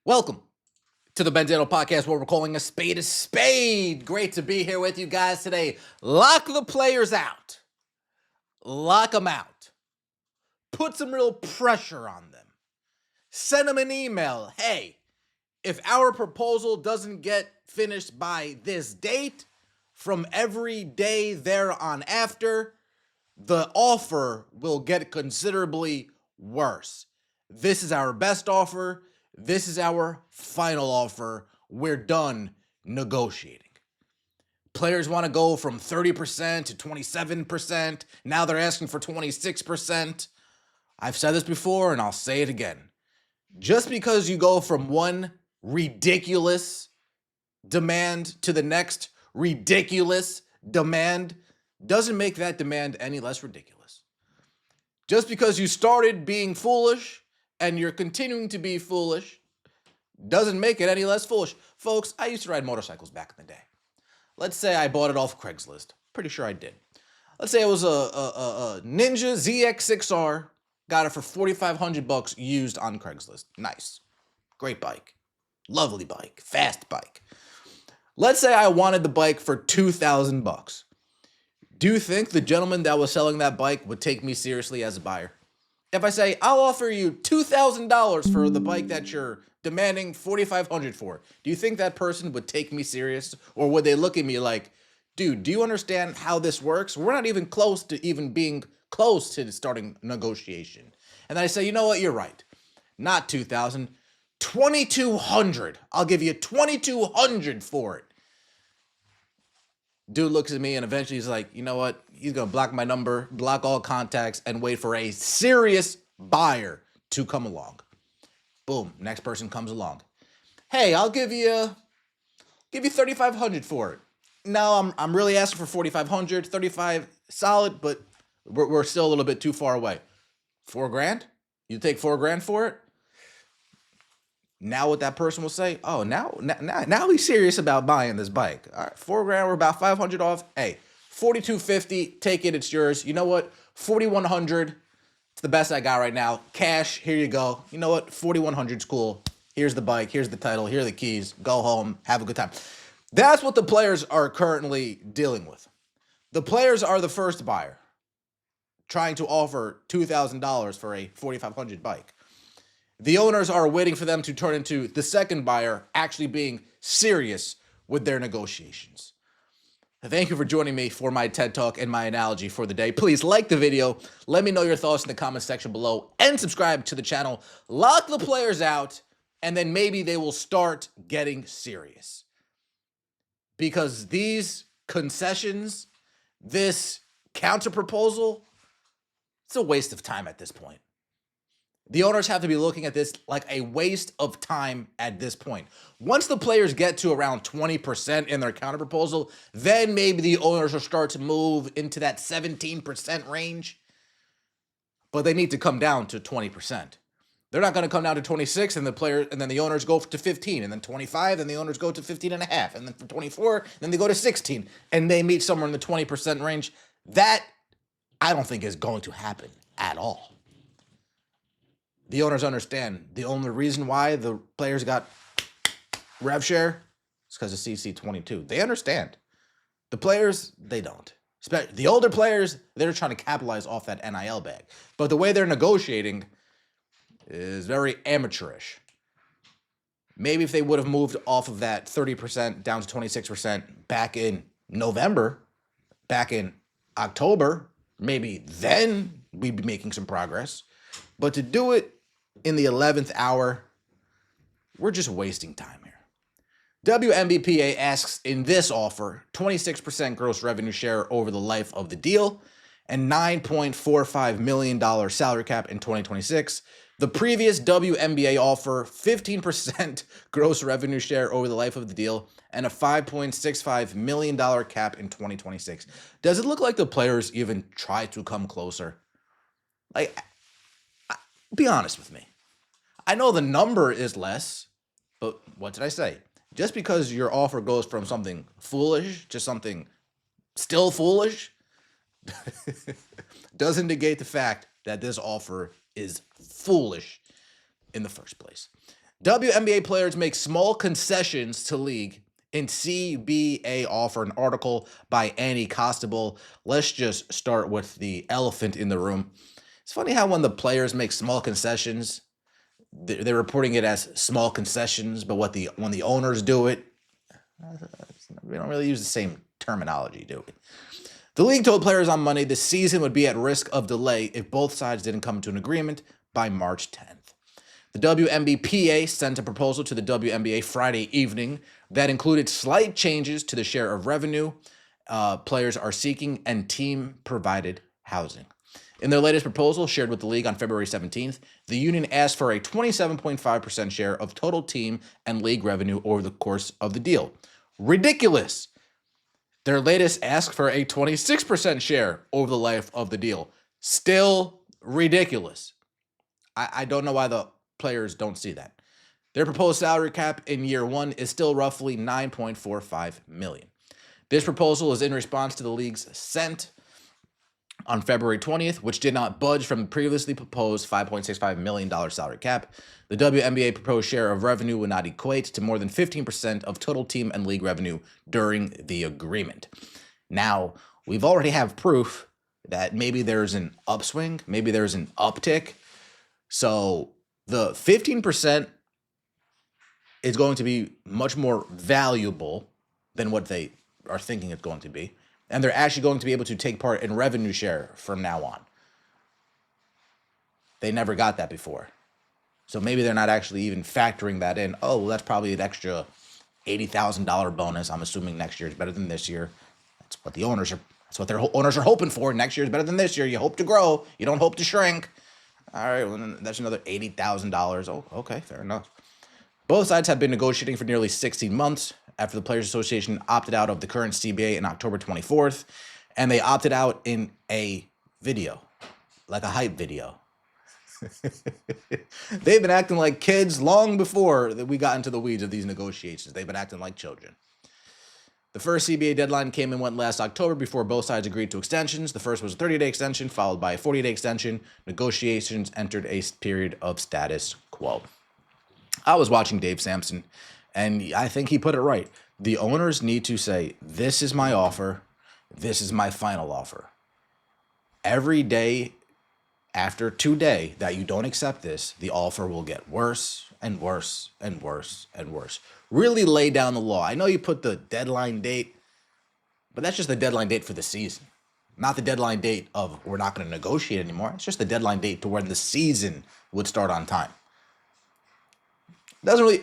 Welcome to the Benzano Podcast, where we're calling a spade. Great to be here with you guys today. Lock the players out. Lock them out. Put some real pressure on them. Send them an email. Hey, if our proposal doesn't get finished by this date, from every day there on after, the offer will get considerably worse. This is our best offer. This is our final offer. We're done negotiating. Players want to go from 30% to 27%. Now they're asking for 26%. I've said this before and I'll say it again. Just because you go from one ridiculous demand to the next ridiculous demand doesn't make that demand any less ridiculous. Just because you started being foolish and you're continuing to be foolish doesn't make it any less foolish. Folks, I used to ride motorcycles back in the day. Let's say I bought it off Craigslist. Pretty sure I did. Let's say it was a Ninja ZX6R. Got it for $4,500 used on Craigslist. Nice. Great bike. Lovely bike. Fast bike. Let's say I wanted the bike for $2,000. Do you think the gentleman that was selling that bike would take me seriously as a buyer? If I say, I'll offer you $2,000 for the bike that you're demanding $4,500 for, do you think that person would take me serious? Or would they look at me like, dude, do you understand how this works? We're not even close to even being close to starting negotiation. And then I say, you know what? You're right. Not 2,000, 2,200. I'll give you 2,200 for it. Dude looks at me and eventually he's like, you know what? He's going to block my number, block all contacts, and wait for a serious buyer to come along. Boom. Next person comes along. Hey, I'll give you 3,500 for it. Now I'm really asking for 4,500, 35 solid, but we're still a little bit too far away. $4,000? You take $4,000 for it? Now what that person will say, oh, now he's serious about buying this bike. All right, $4,000, we're about 500 off. Hey, 4,250, take it, it's yours. You know what? 4,100, it's the best I got right now. Cash, here you go. You know what? 4,100's cool. Here's the bike, here's the title, here are the keys. Go home, have a good time. That's what the players are currently dealing with. The players are the first buyer, trying to offer $2,000 for a 4,500 bike. The owners are waiting for them to turn into the second buyer, actually being serious with their negotiations. Thank you for joining me for my TED Talk and my analogy for the day. Please like the video. Let me know your thoughts in the comment section below and subscribe to the channel. Lock the players out, and then maybe they will start getting serious. Because these concessions, this counter proposal, it's a waste of time at this point. The owners have to be looking at this like a waste of time at this point. Once the players get to around 20% in their counterproposal, then maybe the owners will start to move into that 17% range. But they need to come down to 20%. They're not going to come down to 26 and then the owners go to 15, and then 25, and the owners go to 15 and a half, and then for 24, then they go to 16, and they meet somewhere in the 20% range. That I don't think is going to happen at all. The owners understand the only reason why the players got rev share is because of CC22. They understand. The players, they don't. The older players, they're trying to capitalize off that NIL bag. But the way they're negotiating is very amateurish. Maybe if they would have moved off of that 30% down to 26% back in November, back in October, maybe then we'd be making some progress. But to do it in the 11th hour, we're just wasting time here. WNBPA asks in this offer 26% gross revenue share over the life of the deal and $9.45 million salary cap in 2026. The previous WNBA offer 15% gross revenue share over the life of the deal and a $5.65 million cap in 2026. Does it look like the players even try to come closer? Be honest with me. I know the number is less, but what did I say? Just because your offer goes from something foolish to something still foolish doesn't negate the fact that this offer is foolish in the first place. WNBA players make small concessions to league in CBA offer, an article by Annie Costable. Let's just start with the elephant in the room. It's funny how when the players make small concessions, they're reporting it as small concessions, but when the owners do it, we don't really use the same terminology, do we? The league told players on Monday the season would be at risk of delay if both sides didn't come to an agreement by March 10th. The WNBPA sent a proposal to the WNBA Friday evening that included slight changes to the share of revenue players are seeking and team-provided housing. In their latest proposal, shared with the league on February 17th, the union asked for a 27.5% share of total team and league revenue over the course of the deal. Ridiculous! Their latest asked for a 26% share over the life of the deal. Still ridiculous. I don't know why the players don't see that. Their proposed salary cap in year one is still roughly $9.45 million. This proposal is in response to the league's sent on February 20th, which did not budge from the previously proposed $5.65 million salary cap. The WNBA proposed share of revenue would not equate to more than 15% of total team and league revenue during the agreement. Now, we've already have proof that maybe there's an upswing, maybe there's an uptick. So the 15% is going to be much more valuable than what they are thinking it's going to be. And they're actually going to be able to take part in revenue share from now on. They never got that before. So maybe they're not actually even factoring that in. Oh, well, that's probably an extra $80,000 bonus. I'm assuming next year is better than this year. That's what the owners are. That's what their owners are hoping for. Next year is better than this year. You hope to grow. You don't hope to shrink. All right, well, then that's another $80,000. Oh, okay, fair enough. Both sides have been negotiating for nearly 16 months after the Players Association opted out of the current CBA on October 24th, and they opted out in a video, like a hype video. They've been acting like kids long before that we got into the weeds of these negotiations. They've been acting like children. The first CBA deadline came and went last October before both sides agreed to extensions. The first was a 30-day extension, followed by a 40-day extension. Negotiations entered a period of status quo. I was watching Dave Sampson, and I think he put it right. The owners need to say, this is my offer. This is my final offer. Every day after today that you don't accept this, the offer will get worse and worse and worse and worse. Really lay down the law. I know you put the deadline date, but that's just the deadline date for the season. Not the deadline date of we're not going to negotiate anymore. It's just the deadline date to when the season would start on time. Doesn't really,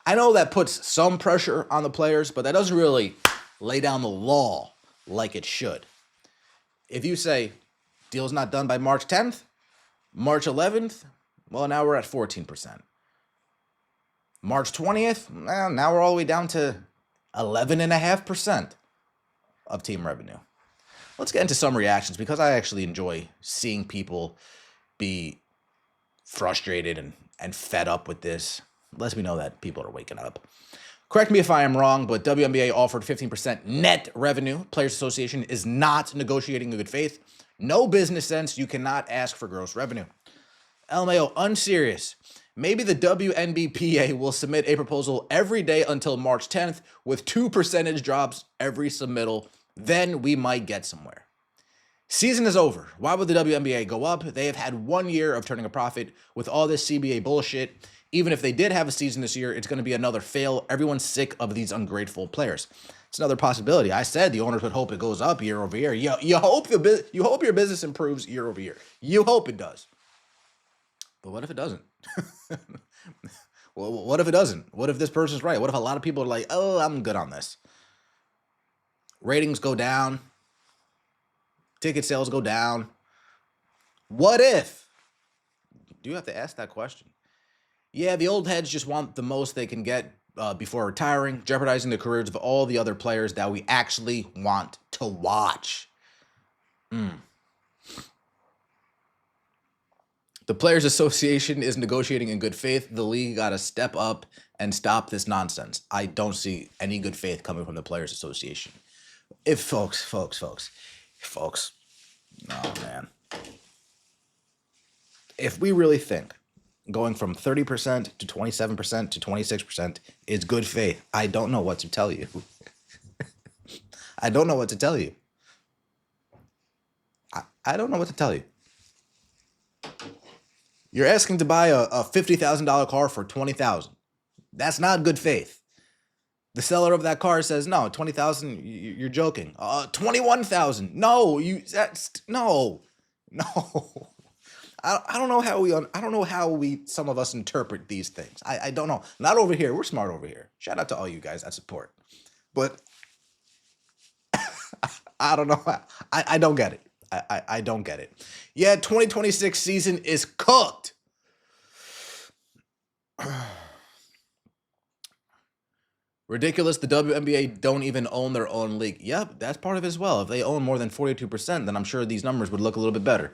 I know that puts some pressure on the players, but that doesn't really lay down the law like it should. If you say deal's not done by March 10th, March 11th, well, now we're at 14%. March 20th, well, now we're all the way down to 11.5% of team revenue. Let's get into some reactions because I actually enjoy seeing people be frustrated and fed up with this. Lets me know that people are waking up. Correct me if I am wrong, but WNBA offered 15% net revenue. Players Association is not negotiating in good faith. No business sense. You cannot ask for gross revenue. LMAO, unserious. Maybe the WNBPA will submit a proposal every day until March 10th with 2 percentage drops every submittal. Then we might get somewhere. Season is over. Why would the WNBA go up? They have had 1 year of turning a profit with all this CBA bullshit. Even if they did have a season this year, it's going to be another fail. Everyone's sick of these ungrateful players. It's another possibility. I said the owners would hope it goes up year over year. You hope your business improves year over year. You hope it does. But what if it doesn't? Well, what if it doesn't? What if this person's right? What if a lot of people are like, oh, I'm good on this? Ratings go down. Ticket sales go down. What if? Do you have to ask that question? Yeah, the old heads just want the most they can get before retiring, jeopardizing the careers of all the other players that we actually want to watch. The Players Association is negotiating in good faith. The league got to step up and stop this nonsense. I don't see any good faith coming from the Players Association. If folks, no, man. If we really think going from 30% to 27% to 26% is good faith. I don't know what to tell you. I don't know what to tell you. I don't know what to tell you. You're asking to buy a $50,000 car for $20,000. That's not good faith. The seller of that car says, "No, 20,000. You're joking. 21,000. No, no. I don't know how we some of us interpret these things. I don't know. Not over here. We're smart over here. Shout out to all you guys that support. But I don't know. I don't get it. I don't get it. Yeah, 2026 season is cooked. Ridiculous. The WNBA don't even own their own league. Yep, that's part of it as well. If they own more than 42%, then I'm sure these numbers would look a little bit better.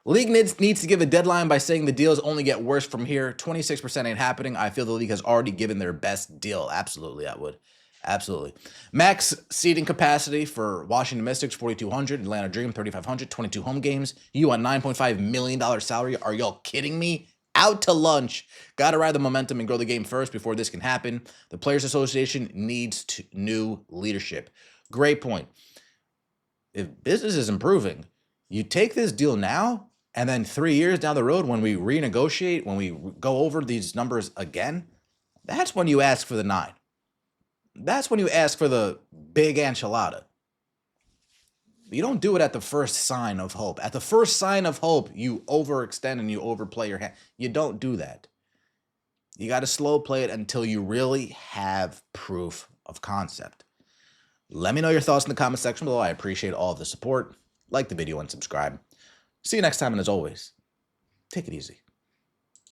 League needs to give a deadline by saying the deals only get worse from here. 26% ain't happening. I feel the league has already given their best deal. Absolutely, I would. Absolutely. Max seating capacity for Washington Mystics, 4,200. Atlanta Dream, 3,500. 22 home games. You on $9.5 million salary. Are y'all kidding me? Out to lunch. Got to ride the momentum and grow the game first before this can happen. The Players Association needs new leadership. Great point. If business is improving, you take this deal now, and then 3 years down the road when we renegotiate, when we go over these numbers again, that's when you ask for the 9. That's when you ask for the big enchilada. You don't do it at the first sign of hope. At the first sign of hope, you overextend and you overplay your hand. You don't do that. You got to slow play it until you really have proof of concept. Let me know your thoughts in the comment section below. I appreciate all of the support. Like the video and subscribe. See you next time, and as always, take it easy.